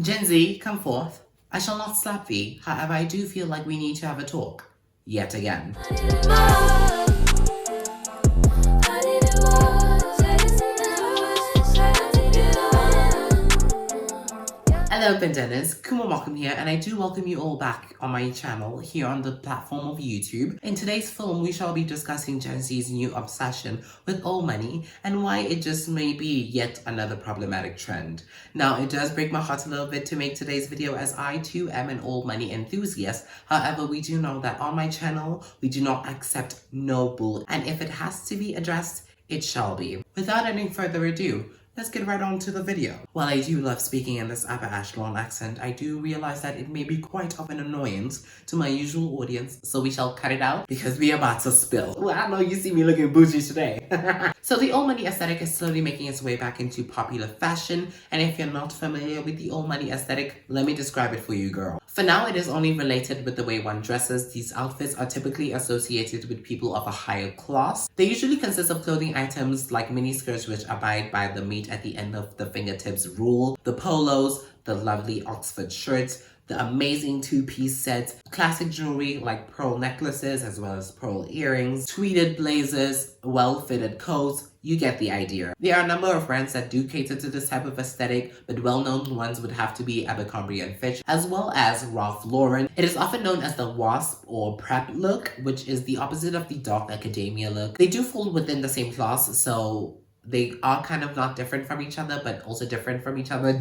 Gen Z, come forth. I shall not slap thee. However, I do feel like we need to have a talk. Yet again. Hello Bandannas, Kuma welcome here, and I do welcome you all back on my channel here on the platform of YouTube. In today's film, we shall be discussing Gen Z's new obsession with old money and why it just may be yet another problematic trend. Now, it does break my heart a little bit to make today's video as I too am an old money enthusiast. However, we do know that on my channel, we do not accept no bull, and if it has to be addressed, it shall be. Without any further ado, let's get right on to the video. While I do love speaking in this upper echelon accent, I do realize that it may be quite of an annoyance to my usual audience, so we shall cut it out because we are about to spill. Well, I know you see me looking bougie today. So the old money aesthetic is slowly making its way back into popular fashion, and if you're not familiar with the old money aesthetic, let me describe it for you, girl. For now, it is only related with the way one dresses. These outfits are typically associated with people of a higher class. They usually consist of clothing items like miniskirts which abide by the meat at the end of the fingertips rule, the polos, the lovely Oxford shirts, the amazing two-piece sets, classic jewelry like pearl necklaces as well as pearl earrings, tweeded blazers, well-fitted coats. You get the idea. There are a number of brands that do cater to this type of aesthetic, but well-known ones would have to be Abercrombie & Fitch as well as Ralph Lauren. It is often known as the WASP or prep look, which is the opposite of the dark academia look. They do fall within the same class, so they are kind of not different from each other, but also different from each other.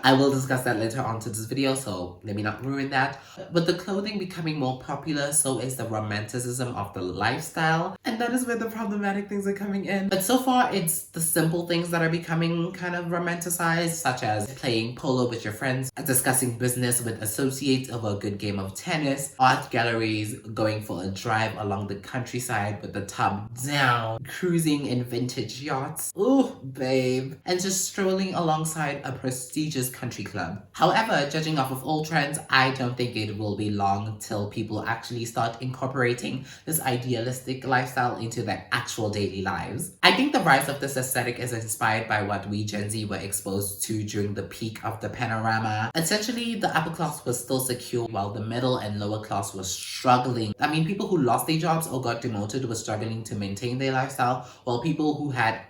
I will discuss that later on to this video, so let me not ruin that. With the clothing becoming more popular, so is the romanticism of the lifestyle. And that is where the problematic things are coming in. But so far, it's the simple things that are becoming kind of romanticized, such as playing polo with your friends, discussing business with associates over a good game of tennis, art galleries, going for a drive along the countryside with the top down, cruising in vintage yachts. Ooh, babe. And just strolling alongside a prestigious country club. However, judging off of old trends, I don't think it will be long till people actually start incorporating this idealistic lifestyle into their actual daily lives. I think the rise of this aesthetic is inspired by what we Gen Z were exposed to during the peak of the panorama. Essentially, the upper class was still secure while the middle and lower class was struggling. I mean, people who lost their jobs or got demoted were struggling to maintain their lifestyle, while people who had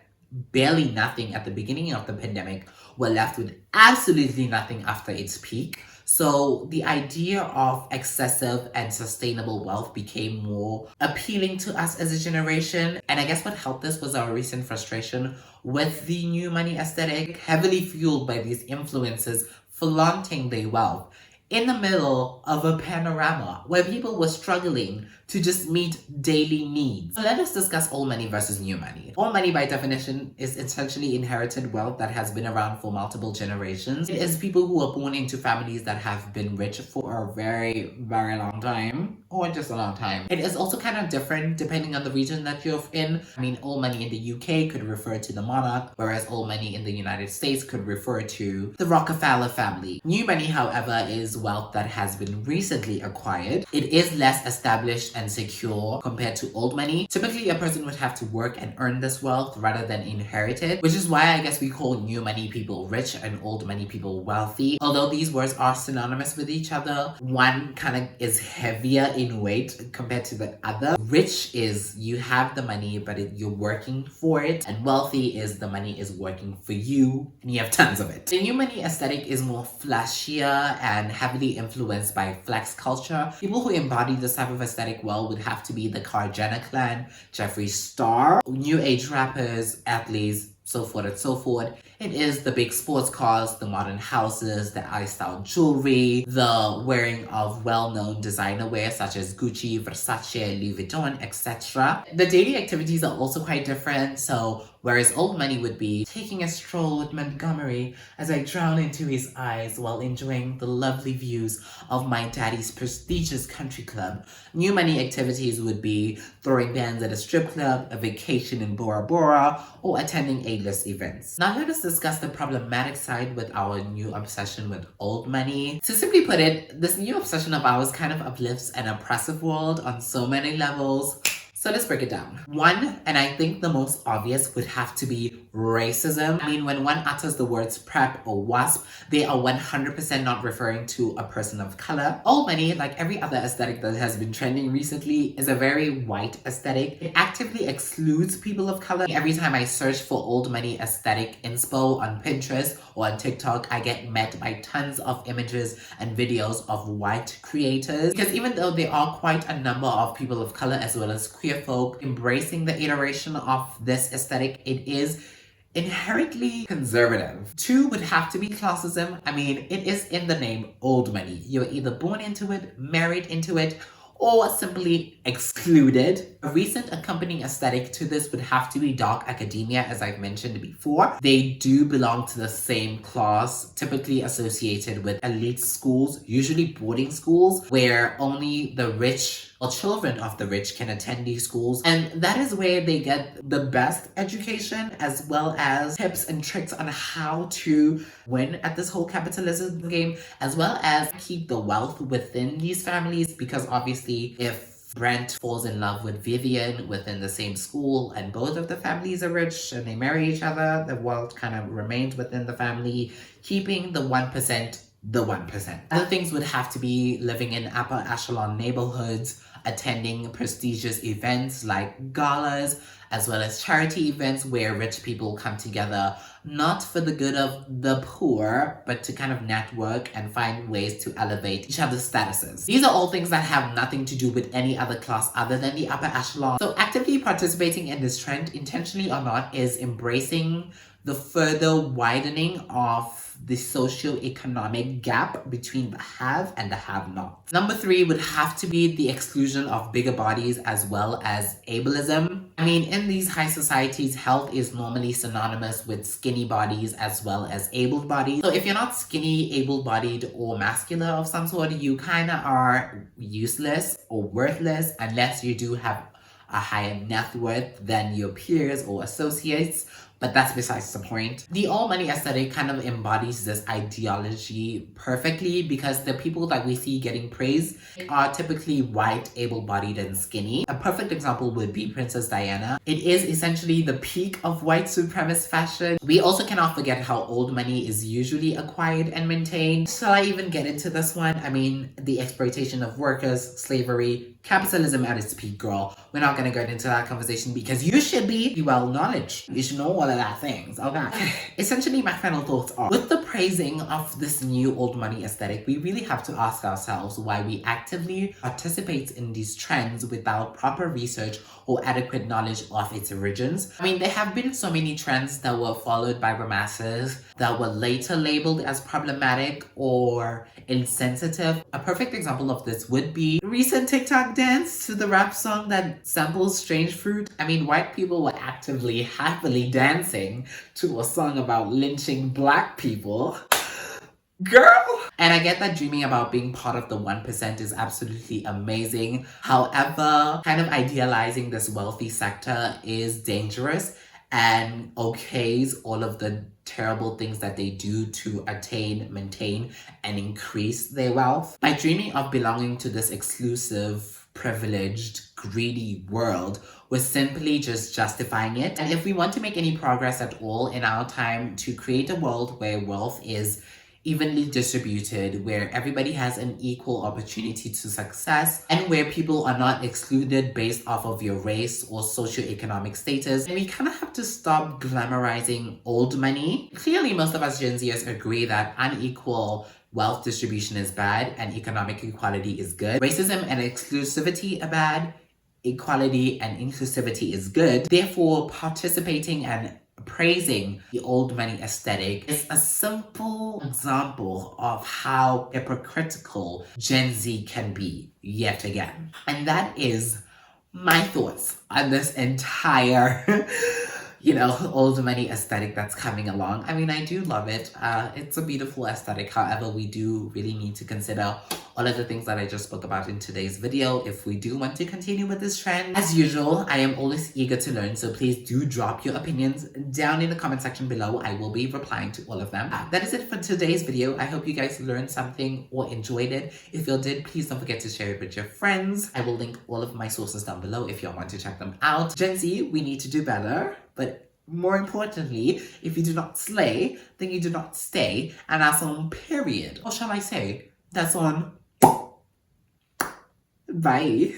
barely nothing at the beginning of the pandemic were left with absolutely nothing after its peak. So the idea of excessive and sustainable wealth became more appealing to us as a generation. And I guess what helped this was our recent frustration with the new money aesthetic, heavily fueled by these influencers flaunting their wealth in the middle of a panorama where people were struggling to just meet daily needs. So let us discuss old money versus new money. Old money by definition is essentially inherited wealth that has been around for multiple generations. It is people who are born into families that have been rich for a very, very long time, or just a long time. It is also kind of different depending on the region that you're in. I mean, old money in the UK could refer to the monarch, whereas old money in the United States could refer to the Rockefeller family. New money, however, is wealth that has been recently acquired. It is less established and secure compared to old money. Typically, a person would have to work and earn this wealth rather than inherit it, which is why I guess we call new money people rich and old money people wealthy. Although these words are synonymous with each other, one kind of is heavier in weight compared to the other. Rich is you have the money, but you're working for it, and wealthy is the money is working for you and you have tons of it. The new money aesthetic is more flashier and heavily influenced by flex culture. People who embody this type of aesthetic well would have to be the Jenner clan, Jeffree Star, new age rappers, athletes, so forth and so forth. It is the big sports cars, the modern houses, the iced-out jewelry, the wearing of well-known designer wear such as Gucci, Versace, Louis Vuitton, etc. The daily activities are also quite different, so whereas old money would be taking a stroll with Montgomery as I drown into his eyes while enjoying the lovely views of my daddy's prestigious country club, new money activities would be throwing bands at a strip club, a vacation in Bora Bora, or attending A-list events. Now let us discuss the problematic side with our new obsession with old money. To simply put it, this new obsession of ours kind of uplifts an oppressive world on so many levels. So let's break it down. One, and I think the most obvious, would have to be racism. I mean, when one utters the words prep or wasp, they are 100% not referring to a person of color. Old money, like every other aesthetic that has been trending recently, is a very white aesthetic. It actively excludes people of color. Every time I search for old money aesthetic inspo on Pinterest or on TikTok, I get met by tons of images and videos of white creators. Because even though there are quite a number of people of color as well as queer folk embracing the iteration of this aesthetic, it is inherently conservative. Two would have to be classism. I mean, it is in the name old money. You're either born into it, married into it, or simply excluded. A recent accompanying aesthetic to this would have to be dark academia, as I've mentioned before. They do belong to the same class, typically associated with elite schools, usually boarding schools, where only the rich or children of the rich can attend these schools. And that is where they get the best education, as well as tips and tricks on how to win at this whole capitalism game, as well as keep the wealth within these families, because obviously if Brent falls in love with Vivian within the same school and both of the families are rich and they marry each other, the wealth kind of remains within the family, keeping the 1% the 1%. Other things would have to be living in upper echelon neighborhoods, attending prestigious events like galas, as well as charity events where rich people come together, not for the good of the poor, but to kind of network and find ways to elevate each other's statuses. These are all things that have nothing to do with any other class other than the upper echelon. So actively participating in this trend, intentionally or not, is embracing the further widening of the socio-economic gap between the have and the have-not. Number three would have to be the exclusion of bigger bodies as well as ableism. I mean, in these high societies, health is normally synonymous with skinny bodies as well as able bodies. So if you're not skinny, able-bodied, or muscular of some sort, you kind of are useless or worthless unless you do have a higher net worth than your peers or associates. But that's besides the point. The all money aesthetic kind of embodies this ideology perfectly, because the people that we see getting praise are typically white, able-bodied, and skinny. A perfect example would be Princess Diana. It is essentially the peak of white supremacist fashion. We also cannot forget how old money is usually acquired and maintained. Shall I even get into this one? I mean, the exploitation of workers, slavery, capitalism at its peak, girl. We're not gonna get into that conversation because you should be well knowledge. You should know all of that things, okay? Essentially, my final thoughts are, with the praising of this new old money aesthetic, we really have to ask ourselves why we actively participate in these trends without proper research or adequate knowledge of its origins. I mean, there have been so many trends that were followed by the masses that were later labeled as problematic or insensitive. A perfect example of this would be recent TikTok dance to the rap song that samples strange fruit. I mean, white people were actively, happily dancing to a song about lynching black people. Girl! And I get that dreaming about being part of the 1% is absolutely amazing. However, kind of idealizing this wealthy sector is dangerous and okays all of the terrible things that they do to attain, maintain, and increase their wealth. By dreaming of belonging to this exclusive, privileged, greedy world, we're simply just justifying it. And if we want to make any progress at all in our time to create a world where wealth is evenly distributed, where everybody has an equal opportunity to success, and where people are not excluded based off of your race or socioeconomic status, we kind of have to stop glamorizing old money. Clearly, most of us Gen Zers agree that unequal wealth distribution is bad and economic equality is good. Racism and exclusivity are bad. Equality and inclusivity is good. Therefore, participating and praising the old money aesthetic is a simple example of how hypocritical Gen Z can be yet again. And that is my thoughts on this entire old money aesthetic that's coming along. I mean, I do love it. It's a beautiful aesthetic. However, we do really need to consider all of the things that I just spoke about in today's video if we do want to continue with this trend. As usual, I am always eager to learn, so please do drop your opinions down in the comment section below. I will be replying to all of them. That is it for today's video. I hope you guys learned something or enjoyed it. If you did, please don't forget to share it with your friends. I will link all of my sources down below if you want to check them out. Gen Z, we need to do better, but more importantly, if you do not slay, then you do not stay, and that's on period. Or shall I say, that's on bye.